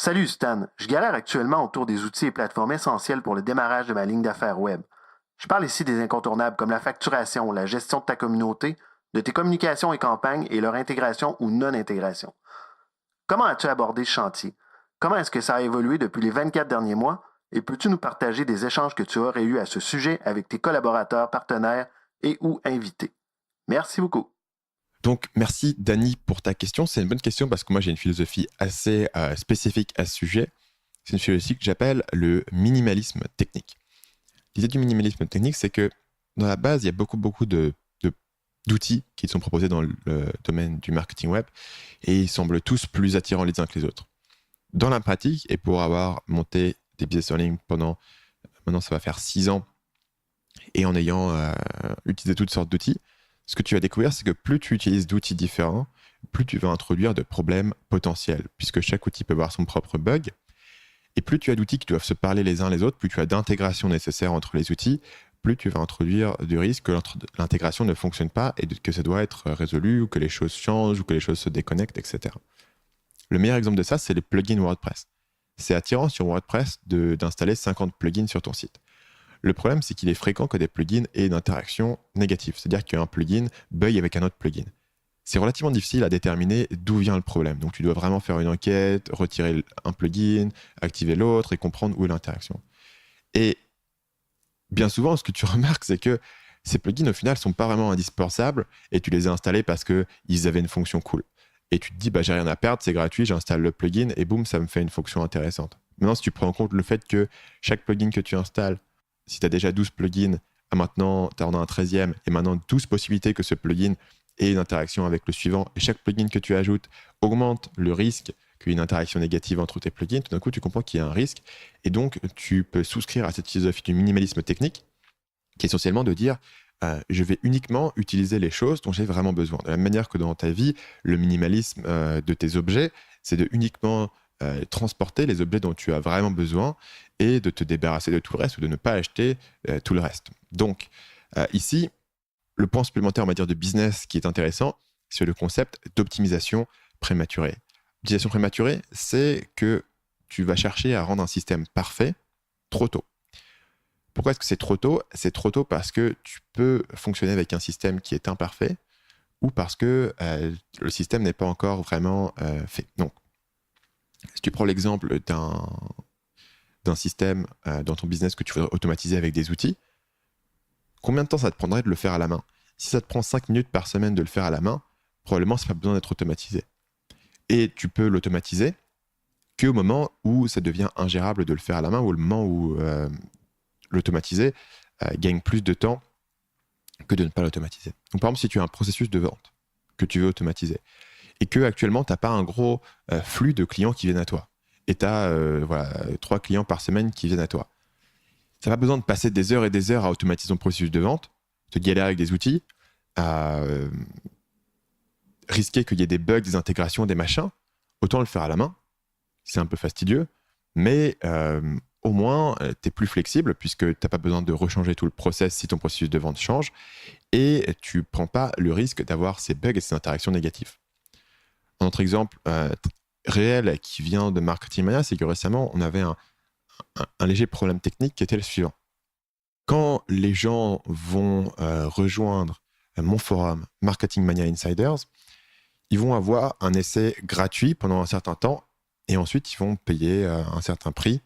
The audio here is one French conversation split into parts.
Salut Stan, je galère actuellement autour des outils et plateformes essentiels pour le démarrage de ma ligne d'affaires web. Je parle ici des incontournables comme la facturation, la gestion de ta communauté, de tes communications et campagnes et leur intégration ou non-intégration. Comment as-tu abordé ce chantier? Comment est-ce que ça a évolué depuis les 24 derniers mois? Et peux-tu nous partager des échanges que tu aurais eus à ce sujet avec tes collaborateurs, partenaires et ou invités? Merci beaucoup. Donc, merci Dany pour ta question. C'est une bonne question parce que moi, j'ai une philosophie assez spécifique à ce sujet. C'est une philosophie que j'appelle le minimalisme technique. L'idée du minimalisme technique, c'est que dans la base, il y a beaucoup d'outils qui sont proposés dans le domaine du marketing web et ils semblent tous plus attirants les uns que les autres. Dans la pratique, et pour avoir monté des business en ligne pendant, maintenant ça va faire 6 ans, et en ayant utilisé toutes sortes d'outils, ce que tu vas découvrir, c'est que plus tu utilises d'outils différents, plus tu vas introduire de problèmes potentiels, puisque chaque outil peut avoir son propre bug. Et plus tu as d'outils qui doivent se parler les uns les autres, plus tu as d'intégration nécessaire entre les outils, plus tu vas introduire du risque que l'intégration ne fonctionne pas et que ça doit être résolu, ou que les choses changent, ou que les choses se déconnectent, etc. Le meilleur exemple de ça, c'est les plugins WordPress. C'est attirant sur WordPress d'installer 50 plugins sur ton site. Le problème, c'est qu'il est fréquent que des plugins aient une interaction négative, c'est-à-dire qu'un plugin bug avec un autre plugin. C'est relativement difficile à déterminer d'où vient le problème. Donc, tu dois vraiment faire une enquête, retirer un plugin, activer l'autre et comprendre où est l'interaction. Et bien souvent, ce que tu remarques, c'est que ces plugins, au final, ne sont pas vraiment indispensables et tu les as installés parce qu'ils avaient une fonction cool. Et tu te dis, j'ai rien à perdre, c'est gratuit, j'installe le plugin et boum, ça me fait une fonction intéressante. Maintenant, si tu prends en compte le fait que chaque plugin que tu installes, si tu as déjà 12 plugins, maintenant tu en as un 13e, et maintenant 12 possibilités que ce plugin ait une interaction avec le suivant, et chaque plugin que tu ajoutes augmente le risque qu'il y ait une interaction négative entre tes plugins, tout d'un coup tu comprends qu'il y a un risque, et donc tu peux souscrire à cette philosophie du minimalisme technique, qui est essentiellement de dire je vais uniquement utiliser les choses dont j'ai vraiment besoin. De la même manière que dans ta vie, le minimalisme de tes objets, c'est de uniquement transporter les objets dont tu as vraiment besoin et de te débarrasser de tout le reste ou de ne pas acheter tout le reste. Donc, ici, le point supplémentaire, on va dire, de business qui est intéressant, c'est le concept d'optimisation prématurée. L'optimisation prématurée, c'est que tu vas chercher à rendre un système parfait trop tôt. Pourquoi est-ce que c'est trop tôt? C'est trop tôt parce que tu peux fonctionner avec un système qui est imparfait ou parce que le système n'est pas encore vraiment fait. Donc, si tu prends l'exemple d'un système dans ton business que tu voudrais automatiser avec des outils, combien de temps ça te prendrait de le faire à la main? Si ça te prend 5 minutes par semaine de le faire à la main, probablement ça n'a pas besoin d'être automatisé. Et tu peux l'automatiser qu'au moment où ça devient ingérable de le faire à la main, ou le moment où l'automatiser gagne plus de temps que de ne pas l'automatiser. Donc par exemple, si tu as un processus de vente que tu veux automatiser et que actuellement tu n'as pas un gros flux de clients qui viennent à toi et tu as 3 clients par semaine qui viennent à toi, tu n'as pas besoin de passer des heures et des heures à automatiser ton processus de vente, te galérer avec des outils, à risquer qu'il y ait des bugs, des intégrations, des machins. Autant le faire à la main. C'est un peu fastidieux, mais au moins, tu es plus flexible puisque tu n'as pas besoin de rechanger tout le process si ton processus de vente change et tu ne prends pas le risque d'avoir ces bugs et ces interactions négatives. Un autre exemple réel qui vient de Marketing Mania, c'est que récemment, on avait un léger problème technique qui était le suivant. Quand les gens vont rejoindre mon forum Marketing Mania Insiders, ils vont avoir un essai gratuit pendant un certain temps et ensuite ils vont payer un certain prix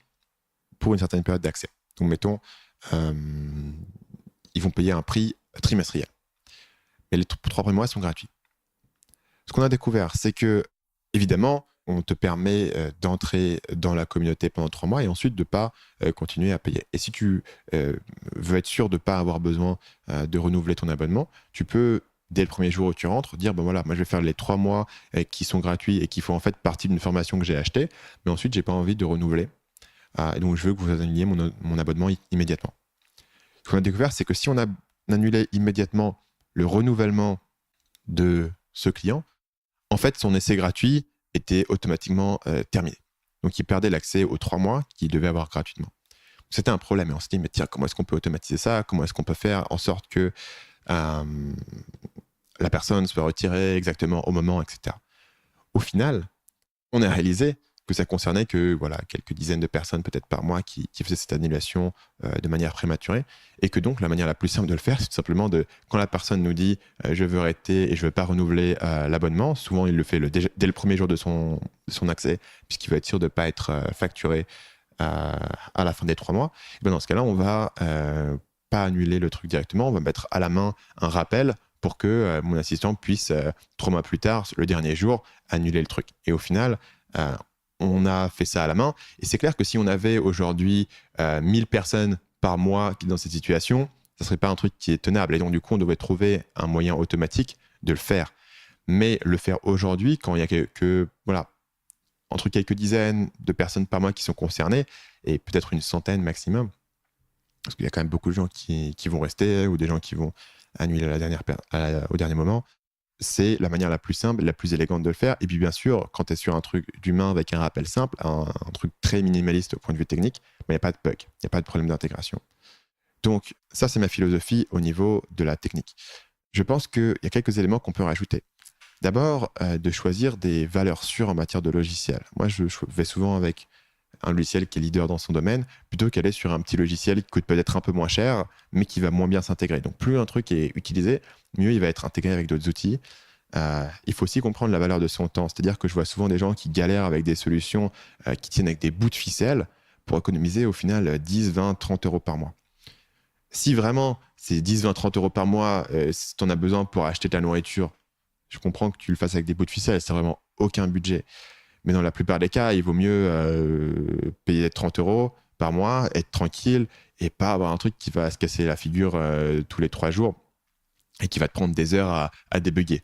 pour une certaine période d'accès. Donc mettons, ils vont payer un prix trimestriel. Mais les 3 premiers mois sont gratuits. Ce qu'on a découvert, c'est que, évidemment, on te permet d'entrer dans la communauté pendant 3 mois et ensuite de ne pas continuer à payer. Et si tu veux être sûr de ne pas avoir besoin de renouveler ton abonnement, tu peux, dès le premier jour où tu rentres, dire moi je vais faire les 3 mois qui sont gratuits et qui font en fait partie d'une formation que j'ai achetée, mais ensuite, je n'ai pas envie de renouveler. Et donc, je veux que vous annuliez mon abonnement immédiatement. Ce qu'on a découvert, c'est que si on a annulé immédiatement le renouvellement de ce client, en fait, son essai gratuit était automatiquement terminé. Donc, il perdait l'accès aux 3 mois qu'il devait avoir gratuitement. C'était un problème. Et on s'est dit, mais tiens, comment est-ce qu'on peut automatiser ça? Comment est-ce qu'on peut faire en sorte que la personne soit retirée exactement au moment, etc. Au final, on a réalisé que ça concernait que voilà, quelques dizaines de personnes peut-être par mois qui faisaient cette annulation de manière prématurée, et que donc la manière la plus simple de le faire, c'est tout simplement quand la personne nous dit je veux arrêter et je veux pas renouveler l'abonnement, souvent il le fait dès le premier jour de son accès, puisqu'il veut être sûr de ne pas être facturé à la fin des 3 mois. Et bien dans ce cas-là, on va pas annuler le truc directement, on va mettre à la main un rappel pour que mon assistant puisse 3 mois plus tard, le dernier jour, annuler le truc. Et au final, on a fait ça à la main. Et c'est clair que si on avait aujourd'hui 1000 personnes par mois qui sont dans cette situation, ça ne serait pas un truc qui est tenable. Et donc, du coup, on devrait trouver un moyen automatique de le faire. Mais le faire aujourd'hui, quand il y a entre quelques dizaines de personnes par mois qui sont concernées, et peut-être une centaine maximum, parce qu'il y a quand même beaucoup de gens qui vont rester, ou des gens qui vont annuler au dernier moment, c'est la manière la plus simple, la plus élégante de le faire. Et puis bien sûr, quand tu es sur un truc d'humain avec un rappel simple, un truc très minimaliste au point de vue technique, il n'y a pas de bug, il n'y a pas de problème d'intégration. Donc ça, c'est ma philosophie au niveau de la technique. Je pense qu'il y a quelques éléments qu'on peut rajouter. D'abord, de choisir des valeurs sûres en matière de logiciel. Moi, je vais souvent avec un logiciel qui est leader dans son domaine, plutôt qu'aller sur un petit logiciel qui coûte peut-être un peu moins cher, mais qui va moins bien s'intégrer. Donc plus un truc est utilisé, mieux il va être intégré avec d'autres outils. Il faut aussi comprendre la valeur de son temps. C'est-à-dire que je vois souvent des gens qui galèrent avec des solutions qui tiennent avec des bouts de ficelle pour économiser au final 10, 20, 30 euros par mois. Si vraiment c'est 10, 20, 30 euros par mois, si tu en as besoin pour acheter de la nourriture, je comprends que tu le fasses avec des bouts de ficelle, c'est vraiment aucun budget. Mais dans la plupart des cas, il vaut mieux payer 30 euros par mois, être tranquille et pas avoir un truc qui va se casser la figure tous les 3 jours et qui va te prendre des heures à débugger.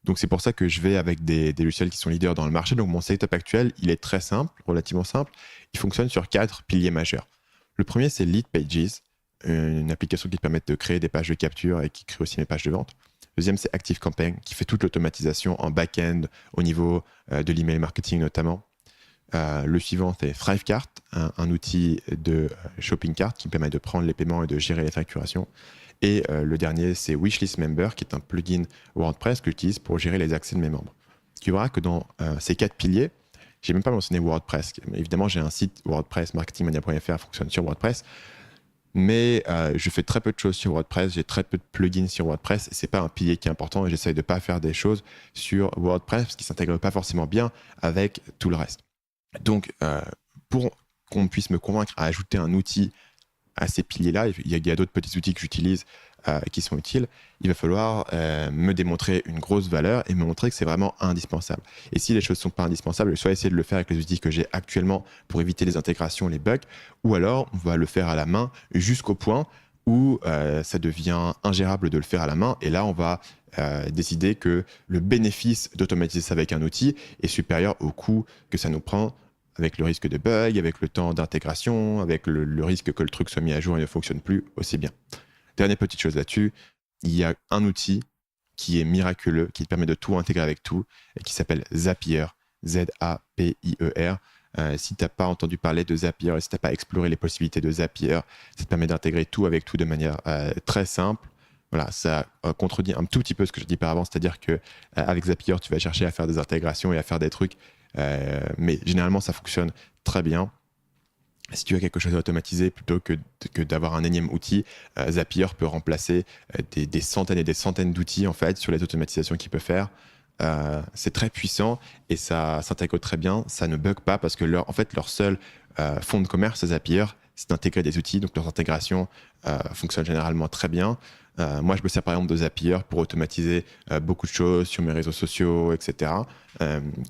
Donc c'est pour ça que je vais avec des logiciels qui sont leaders dans le marché. Donc mon setup actuel, il est très simple, relativement simple. Il fonctionne sur 4 piliers majeurs. Le premier, c'est Lead Pages, une application qui te permet de créer des pages de capture et qui crée aussi mes pages de vente. Le deuxième, c'est ActiveCampaign, qui fait toute l'automatisation en back-end au niveau de l'email marketing notamment. Le suivant, c'est Thrivecart, un outil de shopping cart qui me permet de prendre les paiements et de gérer les facturations. Et le dernier, c'est Wishlist Member, qui est un plugin WordPress que j'utilise pour gérer les accès de mes membres. Tu verras que dans ces 4 piliers, je n'ai même pas mentionné WordPress. Évidemment, j'ai un site WordPress, marketingmania.fr, fonctionne sur WordPress. Mais je fais très peu de choses sur WordPress, j'ai très peu de plugins sur WordPress, et ce n'est pas un pilier qui est important, et j'essaye de ne pas faire des choses sur WordPress parce qu'il ne s'intègre pas forcément bien avec tout le reste. Donc, pour qu'on puisse me convaincre à ajouter un outil à ces piliers-là, il y a d'autres petits outils que j'utilise qui sont utiles, il va falloir me démontrer une grosse valeur et me montrer que c'est vraiment indispensable. Et si les choses ne sont pas indispensables, soit essayer de le faire avec les outils que j'ai actuellement pour éviter les intégrations, les bugs, ou alors on va le faire à la main jusqu'au point où ça devient ingérable de le faire à la main, et là on va décider que le bénéfice d'automatiser ça avec un outil est supérieur au coût que ça nous prend, avec le risque de bug, avec le temps d'intégration, avec le risque que le truc soit mis à jour et ne fonctionne plus aussi bien. Dernière petite chose là-dessus, il y a un outil qui est miraculeux, qui te permet de tout intégrer avec tout, et qui s'appelle Zapier, Z-A-P-I-E-R. Si tu n'as pas entendu parler de Zapier et si tu n'as pas exploré les possibilités de Zapier, ça te permet d'intégrer tout avec tout de manière très simple. Voilà, ça contredit un tout petit peu ce que je dis par avant, c'est-à-dire qu'avec Zapier, tu vas chercher à faire des intégrations et à faire des trucs, mais généralement, ça fonctionne très bien. Si tu as quelque chose à automatiser, plutôt que d'avoir un énième outil, Zapier peut remplacer des centaines et des centaines d'outils en fait, sur les automatisations qu'il peut faire. C'est très puissant et ça s'intègre très bien, ça ne bug pas parce que leur seul fonds de commerce, Zapier, c'est d'intégrer des outils, donc leurs intégrations fonctionnent généralement très bien. Moi, je me sers par exemple de Zapier pour automatiser beaucoup de choses sur mes réseaux sociaux, etc.,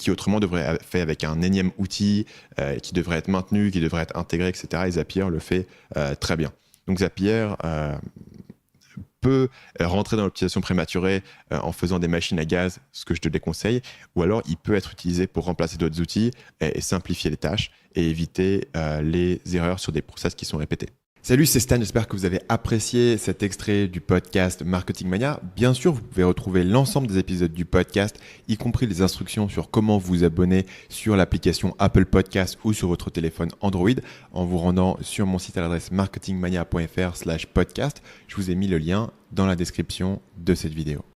qui autrement devrait être fait avec un énième outil qui devrait être maintenu, qui devrait être intégré, etc. Et Zapier le fait très bien. Donc Zapier peut rentrer dans l'optimisation prématurée en faisant des machines à gaz, ce que je te déconseille, ou alors il peut être utilisé pour remplacer d'autres outils et simplifier les tâches et éviter les erreurs sur des process qui sont répétés. Salut, c'est Stan, j'espère que vous avez apprécié cet extrait du podcast Marketing Mania. Bien sûr, vous pouvez retrouver l'ensemble des épisodes du podcast, y compris les instructions sur comment vous abonner sur l'application Apple Podcast ou sur votre téléphone Android en vous rendant sur mon site à l'adresse marketingmania.fr/podcast. Je vous ai mis le lien dans la description de cette vidéo.